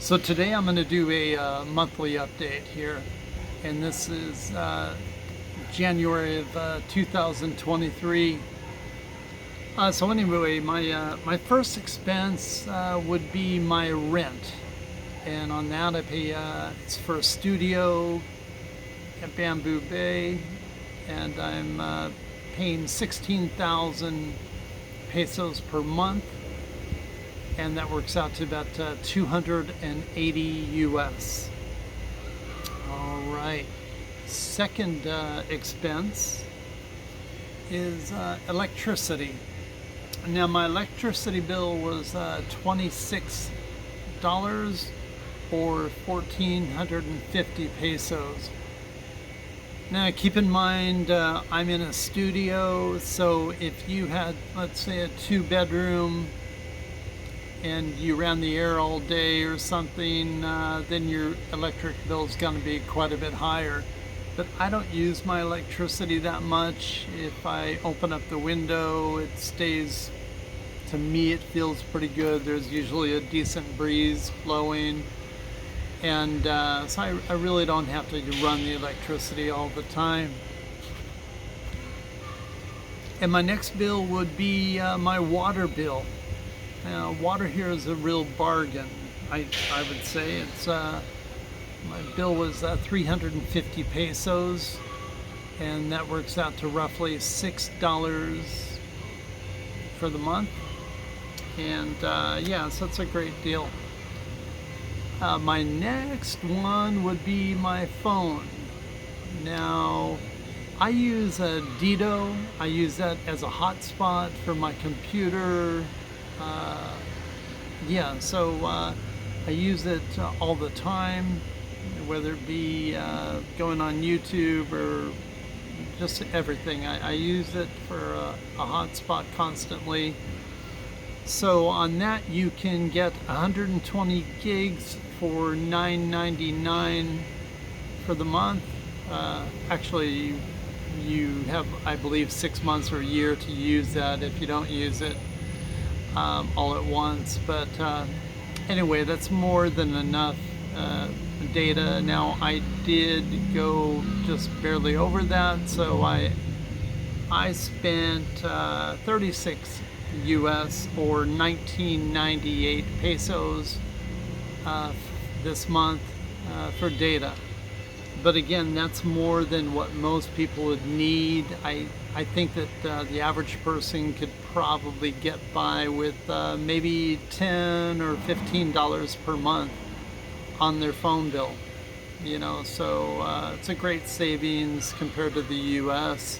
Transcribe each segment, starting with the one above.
So today I'm going to do a monthly update here, and this is January of 2023. So anyway, my first expense would be my rent, and on that I pay. It's for a studio at Bamboo Bay, and I'm paying 16,000 pesos per month. And that works out to about 280 US. All right. Second expense is electricity. Now my electricity bill was $26 or 1,450 pesos. Now keep in mind I'm in a studio, so if you had, let's say, a 2-bedroom and you ran the air all day or something, then your electric bill is going to be quite a bit higher. But I don't use my electricity that much. If I open up the window, it stays, to me it feels pretty good. There's usually a decent breeze blowing, and so I really don't have to run the electricity all the time. And my next bill would be my water bill. Now, water here is a real bargain. I would say it's my bill was 350 pesos, and that works out to roughly $6 for the month. And yeah, so it's a great deal. My next one would be my phone. Now, I use a Dido. I use that as a hotspot for my computer. Yeah, so I use it all the time, whether it be going on YouTube or just everything. I use it for a hotspot constantly. So on that you can get 120 gigs for $9.99 for the month. Actually, you have, I believe, 6 months or a year to use that if you don't use it all at once. But anyway, that's more than enough data. Now I did go just barely over that, so I spent 36 US or 1998 pesos this month for data. But again, that's more than what most people would need. I think that the average person could probably get by with maybe $10 or $15 per month on their phone bill. You know, so it's a great savings compared to the US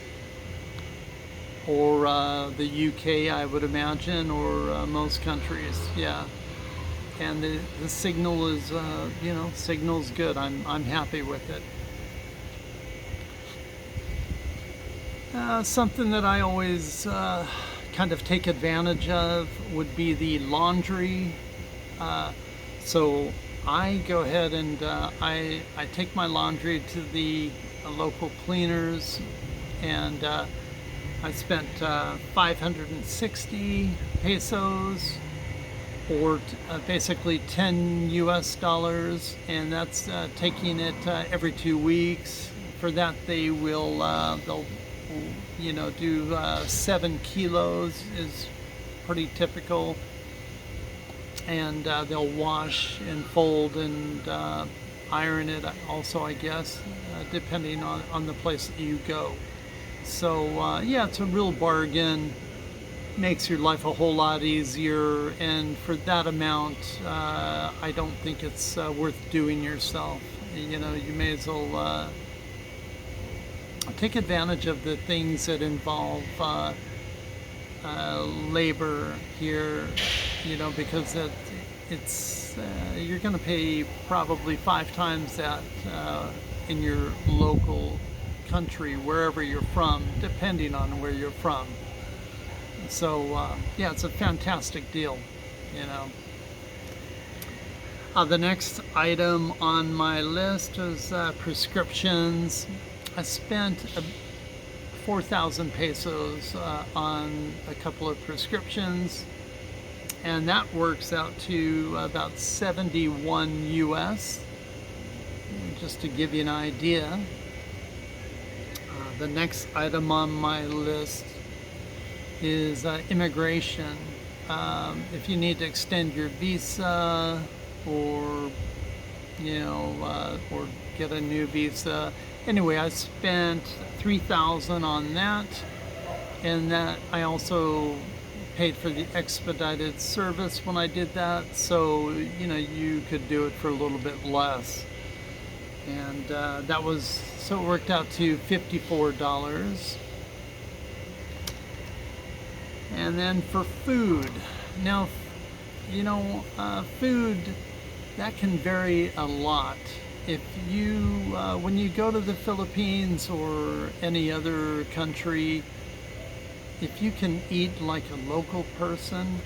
or the UK, I would imagine, or most countries. Yeah. And the signal is, you know, signal's good. I'm happy with it. Something that I always kind of take advantage of would be the laundry. So I go ahead and I take my laundry to the local cleaners, and I spent 560 pesos, or basically 10 US dollars, and that's taking it every 2 weeks. For that, they will they'll, you know, do 7 kilos is pretty typical, and they'll wash and fold and iron it also, I guess, depending on the place that you go. So yeah, it's a real bargain. Makes your life a whole lot easier, and for that amount I don't think it's worth doing yourself. You know, you may as well take advantage of the things that involve labor here, you know, because it's you're going to pay probably 5 times that in your local country, wherever you're from, depending on where you're from. So yeah, it's a fantastic deal, you know. The next item on my list is prescriptions. I spent 4,000 pesos on a couple of prescriptions, and that works out to about 71 US, just to give you an idea. The next item on my list is immigration. If you need to extend your visa, or or get a new visa. Anyway, I spent $3,000 on that, and that I also paid for the expedited service when I did that. So you could do it for a little bit less, and that was so it worked out to $54. And then for food, now food, that can vary a lot. If you when you go to the Philippines or any other country, if you can eat like a local person,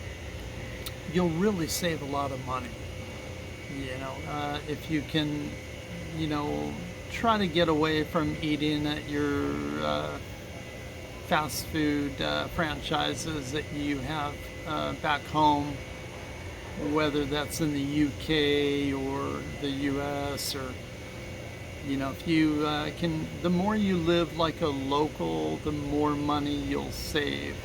you'll really save a lot of money. If you can try to get away from eating at your fast food franchises that you have back home, whether that's in the UK or the US, or if you can, the more you live like a local, the more money you'll save.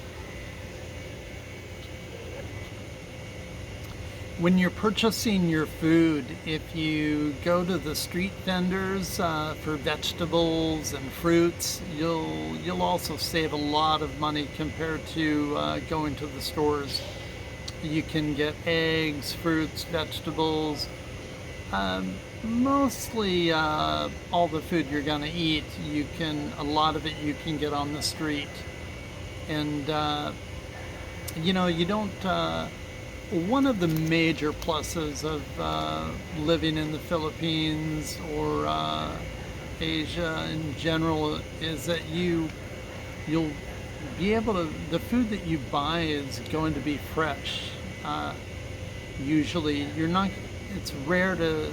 When you're purchasing your food, if you go to the street vendors for vegetables and fruits, you'll also save a lot of money compared to going to the stores. You can get eggs, fruits, vegetables, mostly all the food you're going to eat. A lot of it you can get on the street, and you don't. One of the major pluses of living in the Philippines or Asia in general is that you'll be able to, the food that you buy is going to be fresh. Usually it's rare to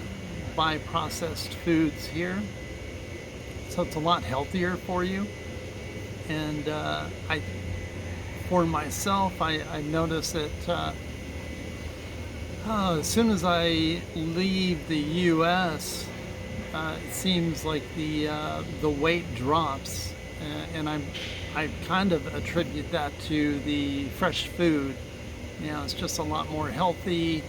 buy processed foods here, so it's a lot healthier for you. And for myself, I noticed that as soon as I leave the U.S., it seems like the weight drops, and I kind of attribute that to the fresh food. It's just a lot more healthy.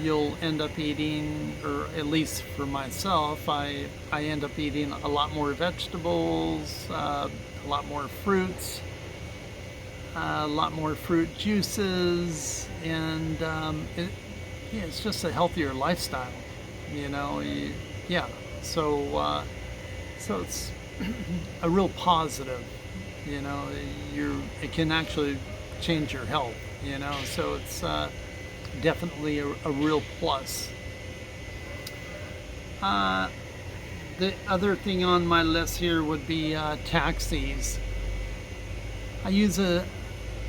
You'll end up eating, or at least for myself, I end up eating a lot more vegetables, a lot more fruits, a lot more fruit juices, and it's just a healthier lifestyle, so it's a real positive, it can actually change your health, so it's definitely a real plus. The other thing on my list here would be taxis.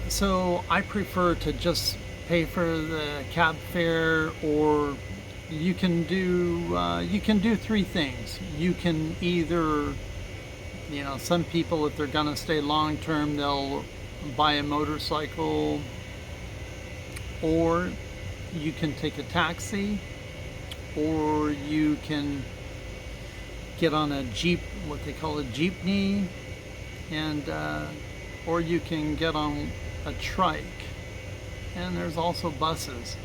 So I prefer to just pay for the cab fare, or you can do three things. You can either, some people, if they're gonna stay long term, they'll buy a motorcycle, or you can take a taxi, or you can get on a Jeep, what they call a jeepney, and or you can get on a trike, and there's also buses.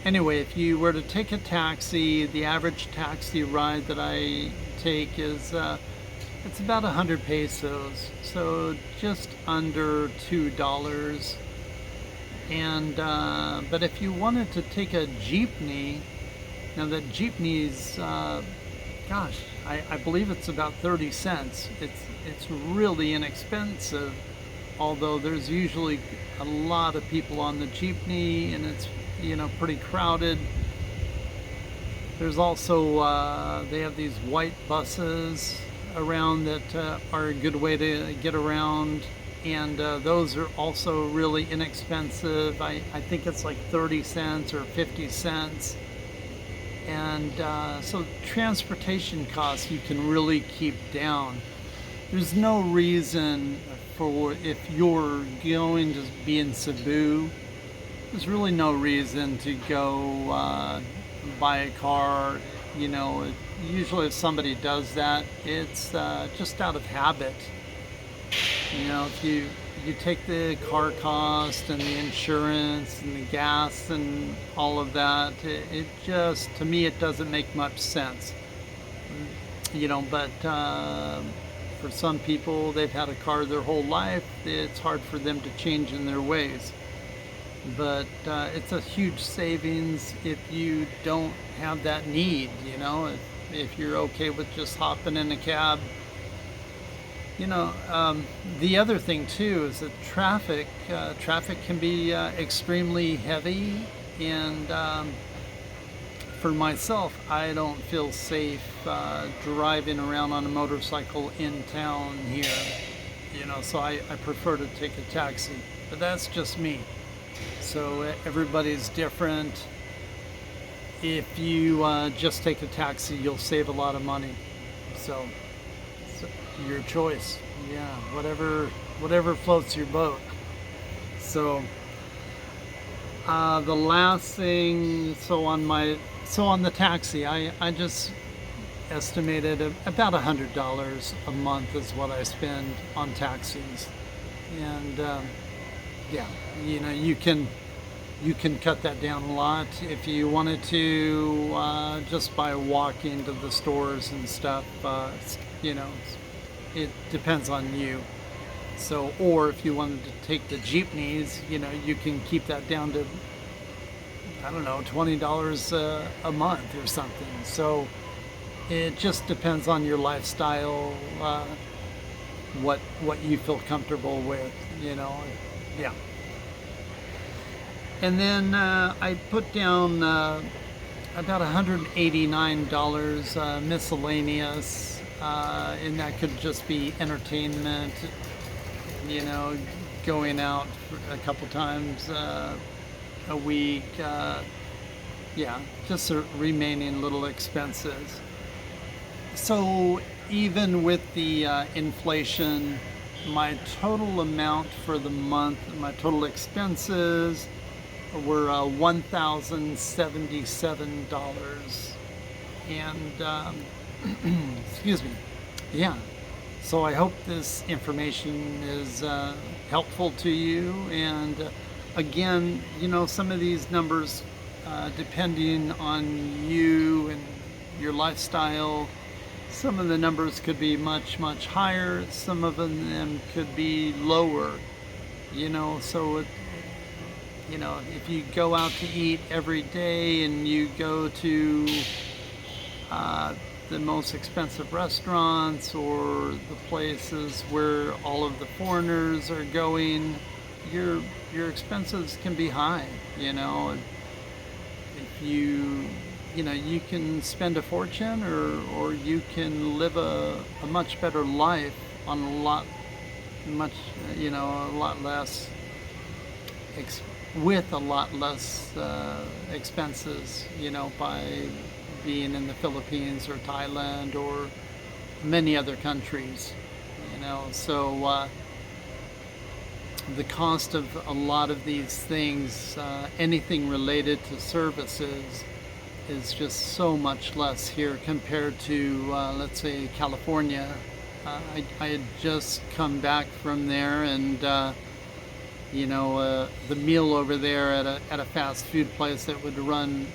Anyway, if you were to take a taxi, the average taxi ride that I take is it's about 100 pesos, so just under $2. And but if you wanted to take a jeepney, now that jeepney's I believe it's about 30 cents. It's really inexpensive, although there's usually a lot of people on the jeepney, and it's pretty crowded. There's also they have these white buses around that are a good way to get around, and those are also really inexpensive. I think it's like 30 cents or 50 cents. And so transportation costs you can really keep down. There's no reason for, if you're going to be in Cebu, there's really no reason to go buy a car. You know, usually if somebody does that, it's just out of habit. You know, if you take the car cost and the insurance and the gas and all of that, it just, to me, it doesn't make much sense. You know, but for some people, they've had a car their whole life. It's hard for them to change in their ways. But it's a huge savings if you don't have that need. You know, if you're okay with just hopping in a cab. You know, the other thing too is that traffic can be extremely heavy, and for myself, I don't feel safe driving around on a motorcycle in town here. You know, so I prefer to take a taxi, but that's just me. So everybody's different. If you just take a taxi, you'll save a lot of money. So your choice. Yeah, whatever floats your boat. So the last thing, on the taxi, I just estimated about $100 a month is what I spend on taxis, and yeah, you know, you can cut that down a lot if you wanted to, just by walking to the stores and stuff. You know, it depends on you. So, or if you wanted to take the jeepneys, you know, you can keep that down to, I don't know, $20 a month or something. So it just depends on your lifestyle, what you feel comfortable with, you know. Yeah. And then I put down about $189 miscellaneous. And that could just be entertainment, you know, going out a couple times a week. Yeah, just the remaining little expenses. So even with the inflation, my total amount for the month, my total expenses were $1,077. And excuse me. Yeah. So I hope this information is helpful to you. And again, you know, some of these numbers, depending on you and your lifestyle, some of the numbers could be much, much higher. Some of them could be lower. You know, so you know, if you go out to eat every day and you go to the most expensive restaurants or the places where all of the foreigners are going, your expenses can be high. You know, if you know, you can spend a fortune, or you can live a much better life on a lot less with a lot less expenses, you know, by being in the Philippines or Thailand or many other countries, you know. So the cost of a lot of these things, anything related to services, is just so much less here compared to, let's say, California. I had just come back from there, and you know, the meal over there at a fast food place that would run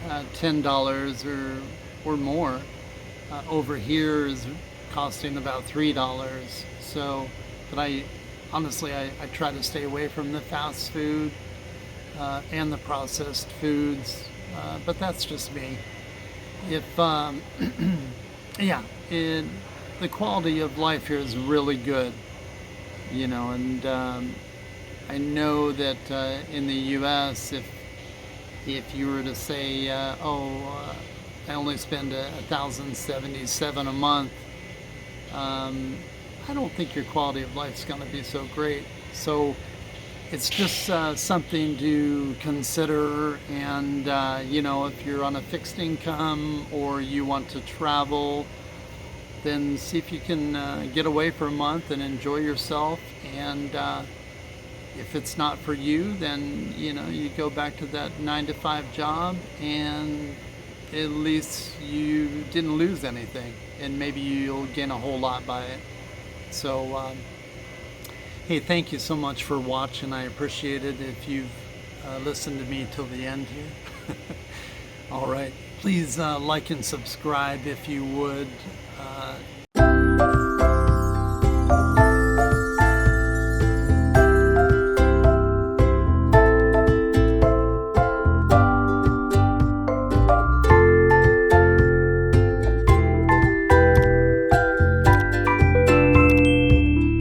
$10 or more, over here is costing about $3. So, but honestly, I try to stay away from the fast food and the processed foods, but that's just me. If yeah, the quality of life here is really good, you know, and I know that in the U.S., if you were to say, I only spend $1,077 a month, I don't think your quality of life is going to be so great. So it's just something to consider. And you know, if you're on a fixed income or you want to travel, then see if you can get away for a month and enjoy yourself. And if it's not for you, then you go back to that 9 to 5 job, and at least you didn't lose anything, and maybe you'll gain a whole lot by it. So hey, thank you so much for watching. I appreciate it if you've listened to me till the end here. All right, please like and subscribe if you would.